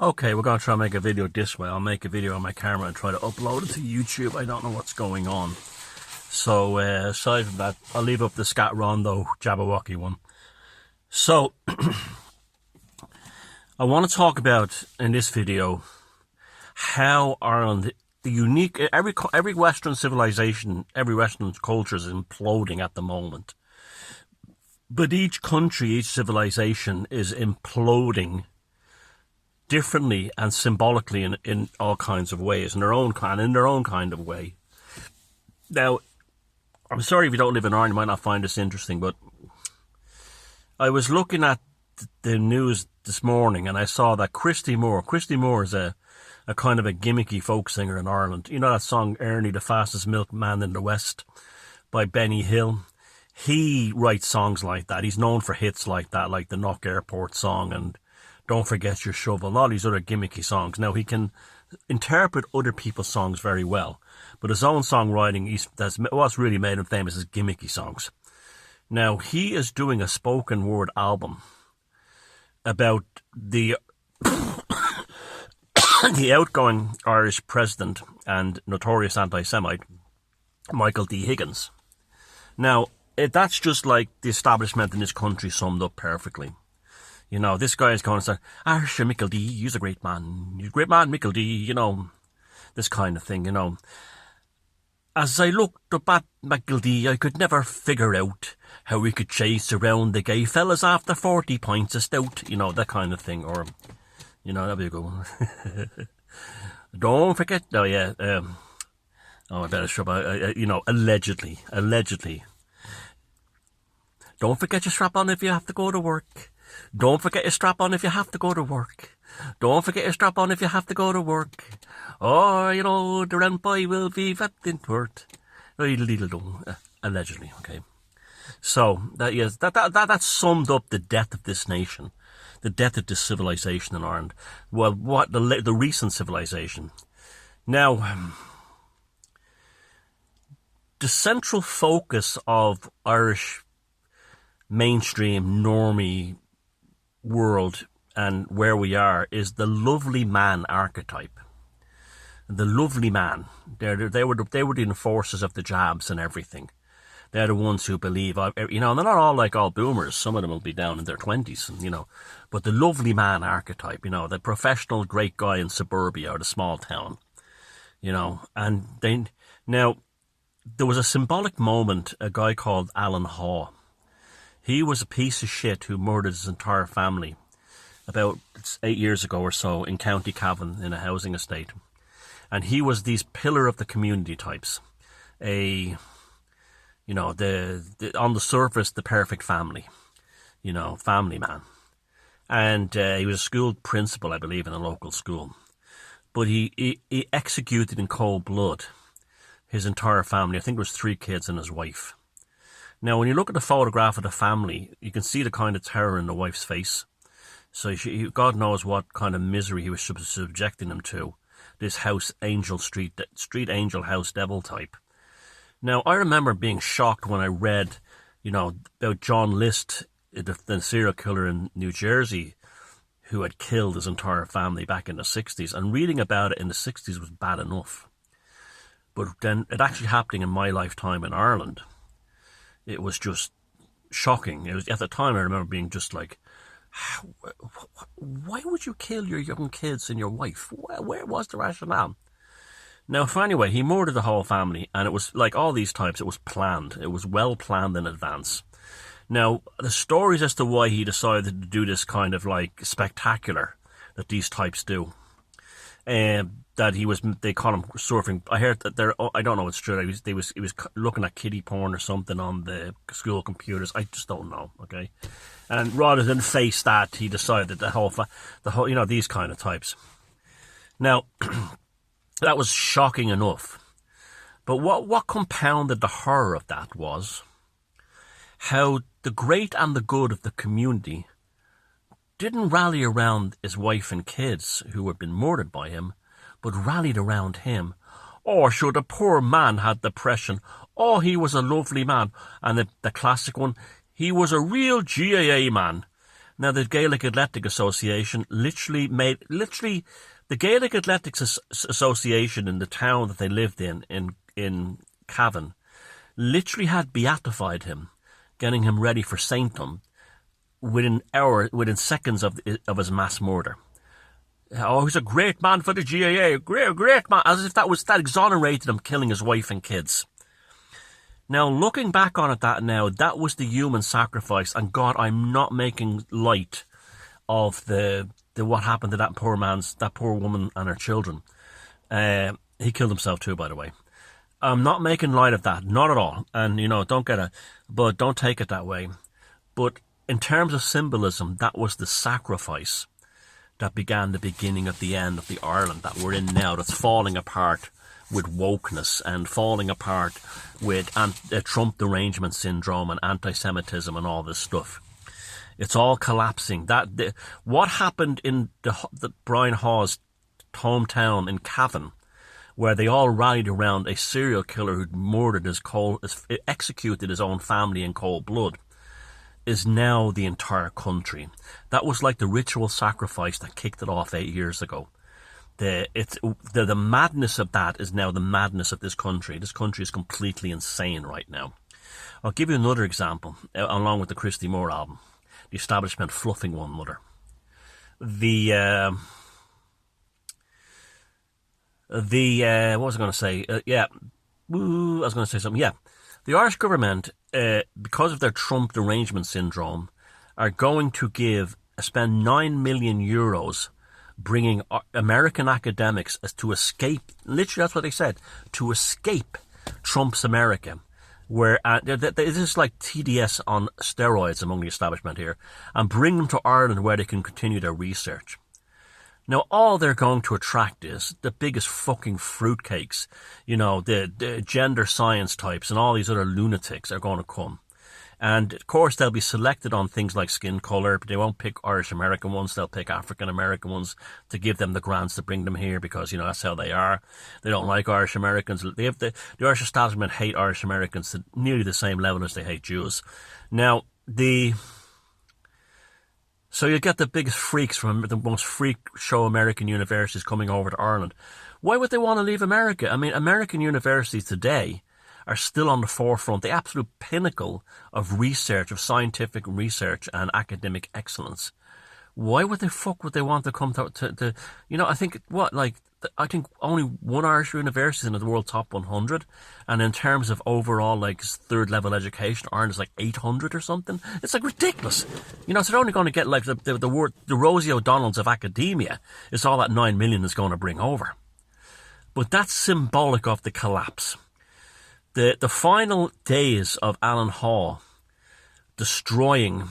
Okay, we're going to try and make a video this way. I'll make a video on my camera and try to upload it to YouTube. I don't know what's going on. So, aside from that, I'll leave up the Scat Rondo Jabberwocky one. So, I want to talk about, in this video, how Ireland, the unique, every Western civilization, every Western culture is imploding at the moment. But each country, each civilization is imploding differently and symbolically in all kinds of ways, in their own kind of way. Now, I'm sorry if you don't live in Ireland, you might not find this interesting, but I was looking at the news this morning and I saw that Christy Moore is a kind of a gimmicky folk singer in Ireland. You know that song, Ernie, the Fastest Milkman in the West, by Benny Hill? He writes songs like that. He's known for hits like that, like the Knock Airport song and Don't Forget Your Shovel, and all these other gimmicky songs. Now, he can interpret other people's songs very well, but his own songwriting, what's really made him famous is gimmicky songs. Now, he is doing a spoken word album about the the outgoing Irish president and notorious anti-Semite, Michael D. Higgins. Now, that's just like the establishment in this country summed up perfectly. You know, this guy is going to say, Arsha Michael D, he's a great man. He's a great man, Michael D, you know, this kind of thing, you know. As I looked up at Michael D, I could never figure out how we could chase around the gay fellas after 40 pints of stout, you know, that kind of thing. Or, you know, that'd be a good one. Don't forget, oh yeah, I better shut up, you know, allegedly. Don't forget your strap on if you have to go to work. Don't forget your strap on if you have to go to work. Don't forget your strap on if you have to go to work. Or, you know, the rent boy will be wrapped in dirt. Allegedly, okay. So, that summed up the death of this nation. The death of this civilization in Ireland. Well, what the recent civilization. Now, the central focus of Irish mainstream normie world and where we are is the lovely man archetype. The lovely man. They were the enforcers of the jabs and everything. They're the ones who believe, you know, they're not all like all boomers. Some of them will be down in their 20s, you know. But the lovely man archetype, you know, the professional great guy in suburbia or the small town, you know. And now, there was a symbolic moment, a guy called Alan Haw. He was a piece of shit who murdered his entire family about 8 years ago or so in County Cavan in a housing estate. And he was these pillar of the community types. You know, on the surface, the perfect family. You know, family man. And he was a school principal, I believe, in a local school. But he executed in cold blood his entire family. I think there was 3 kids and his wife. Now, when you look at the photograph of the family, you can see the kind of terror in the wife's face. So God knows what kind of misery he was subjecting them to. This house angel, street angel, house devil type. Now, I remember being shocked when I read, you know, about John List, the serial killer in New Jersey, who had killed his entire family back in the 60s. And reading about it in the 60s was bad enough. But then it actually happening in my lifetime in Ireland, it was just shocking. It was, at the time, I remember being just like, why would you kill your young kids and your wife? Where was the rationale? Now, so anyway, he murdered the whole family, and it was like all these types, it was planned. It was well planned in advance. Now, the stories as to why he decided to do this kind of like spectacular that these types do, that they call him surfing. I heard that I don't know if it's true. He was looking at kiddie porn or something on the school computers. I just don't know. Okay, and rather than face that, he decided the whole, you know, these kind of types. Now, that was shocking enough. But what compounded the horror of that was how the great and the good of the community didn't rally around his wife and kids who had been murdered by him, but rallied around him. Or should the poor man had depression, oh, he was a lovely man. And the classic one, he was a real GAA man. Now, the Gaelic Athletic Association the Gaelic Athletics Association in the town that they lived in Cavan, literally had beatified him, getting him ready for saintdom within seconds of his mass murder. Oh, he's a great man for the GAA, great man, as if that exonerated him killing his wife and kids. Now, looking back on it that was the human sacrifice, and God, I'm not making light of the what happened to that poor woman and her children. He killed himself too, by the way. I'm not making light of that, not at all. And, don't take it that way. But in terms of symbolism, that was the sacrifice that began the beginning of the end of the Ireland that we're in now, that's falling apart with wokeness and falling apart with Trump derangement syndrome and anti-Semitism and all this stuff. It's all collapsing. What happened in the Brian Hawes hometown in Cavan, where they all rallied around a serial killer who'd executed his own family in cold blood, is now the entire country. That was like the ritual sacrifice that kicked it off 8 years ago. The madness of that is now the madness of this country. This country is completely insane right now. I'll give you another example, along with the Christy Moore album. The establishment fluffing one another. What was I going to say? I was going to say something. Yeah. The Irish government, because of their Trump derangement syndrome, are going to spend 9 million euros bringing American academics to escape, literally that's what they said, to escape Trump's America, where this is like TDS on steroids among the establishment here, and bring them to Ireland where they can continue their research. Now, all they're going to attract is the biggest fucking fruitcakes. The gender science types and all these other lunatics are going to come. And, of course, they'll be selected on things like skin colour, but they won't pick Irish-American ones. They'll pick African-American ones to give them the grants to bring them here because, that's how they are. They don't like Irish-Americans. The Irish establishment hate Irish-Americans to nearly the same level as they hate Jews. Now, so you get the biggest freaks from the most freak show American universities coming over to Ireland. Why would they want to leave America? I mean, American universities today are still on the forefront, the absolute pinnacle of research, of scientific research and academic excellence. Why would they want to come to I think only one Irish university in the world top 100, and in terms of overall third level education, Ireland is 800 or something. It's ridiculous, so they're only going to get the Rosie O'Donnells of academia is all that 9 million is going to bring over. But that's symbolic of the collapse. The final days of Alan Haw destroying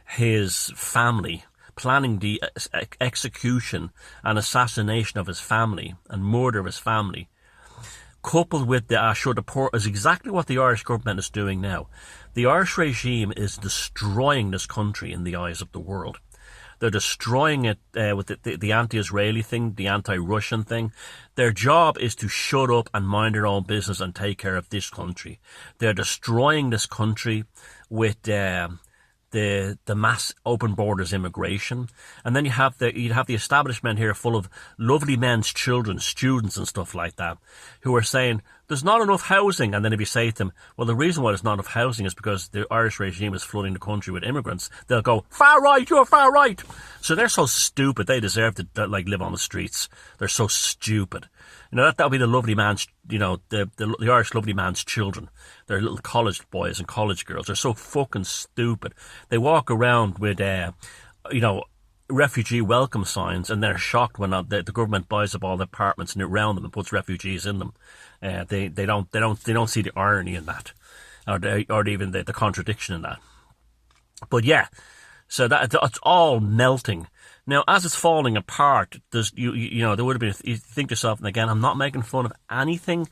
his family, planning the execution and assassination of his family and murder of his family, coupled with the Ashur Deport, is exactly what the Irish government is doing now. The Irish regime is destroying this country in the eyes of the world. They're destroying it with the anti-Israeli thing, the anti-Russian thing. Their job is to shut up and mind their own business and take care of this country. They're destroying this country with the mass open borders immigration, and then you'd have the establishment here full of lovely men's children, students and stuff like that, who are saying there's not enough housing. And then if you say to them, well, the reason why there's not enough housing is because the Irish regime is flooding the country with immigrants, they'll go, far right, you're far right. So they're so stupid, they deserve to live on the streets. They're so stupid. That'll be the lovely man's, the Irish lovely man's children. They're little college boys and college girls. They're so fucking stupid. They walk around with, refugee welcome signs, and they're shocked when the government buys up all the apartments around them and puts refugees in them. They don't see the irony in that, or even the contradiction in that. But yeah, so it's all melting. Now, as it's falling apart, there would have been. You think to yourself, and again, I'm not making fun of anything.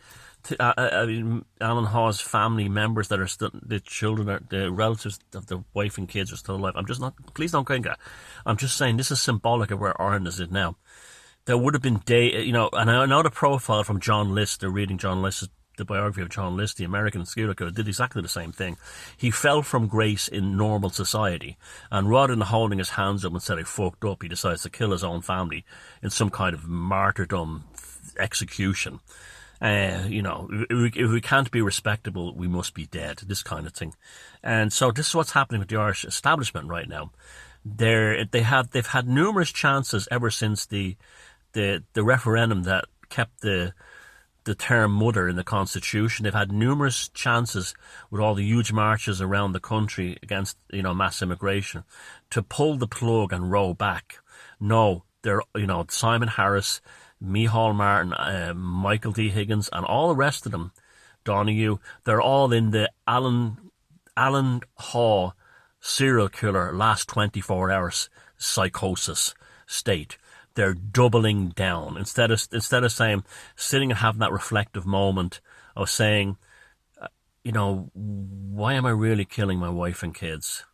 Alan Hawes' family members that are still, the children, the relatives of the wife and kids are still alive. I'm just not. Please don't think that. I'm just saying this is symbolic of where Ireland is now. There would have been and I know the profile from John List. They're reading John List's the biography of John List, the American serial killer, did exactly the same thing. He fell from grace in normal society, and rather than holding his hands up and saying, I fucked up, he decides to kill his own family in some kind of martyrdom execution. If we can't be respectable, we must be dead, this kind of thing. And so this is what's happening with the Irish establishment right now. They've had numerous chances ever since the referendum that kept the term mother in the Constitution. They've had numerous chances with all the huge marches around the country against, mass immigration to pull the plug and roll back. No, they're, Simon Harris, Micheál Martin, Michael D. Higgins, and all the rest of them, Donahue, they're all in the Alan Haw serial killer last 24 hours psychosis state. They're doubling down. Instead of saying, sitting and having that reflective moment of saying, why am I really killing my wife and kids?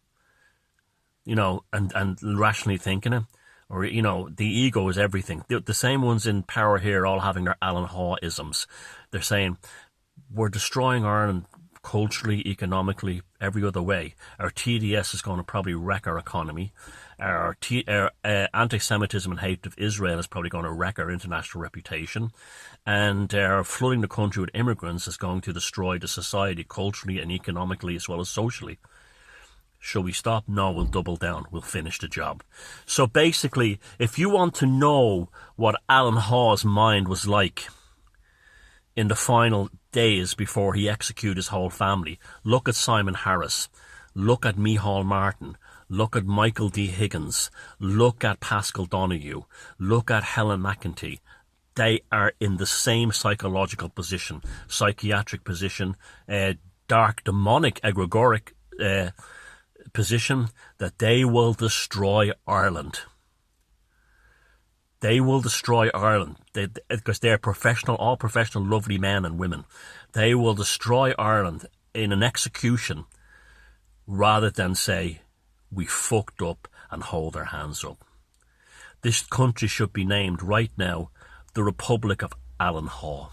And rationally thinking it. Or, the ego is everything. The same ones in power here all having their Alan Haw-isms. They're saying, we're destroying Ireland culturally, economically, every other way. Our TDS is going to probably wreck our economy. Our anti-Semitism and hate of Israel is probably going to wreck our international reputation. And flooding the country with immigrants is going to destroy the society culturally and economically as well as socially. Shall we stop? No, we'll double down. We'll finish the job. So basically, if you want to know what Alan Hawes' mind was like in the final days before he executed his whole family, look at Simon Harris, look at Micheál Martin, look at Michael D. Higgins, look at Pascal Donahue, look at Helen McEntee. They are in the same psychological position, psychiatric position, dark, demonic, egregoric position, that they will destroy Ireland. They will destroy Ireland because they're all professional, lovely men and women. They will destroy Ireland in an execution rather than say, we fucked up and hold our hands up. This country should be named right now the Republic of Alan Haw.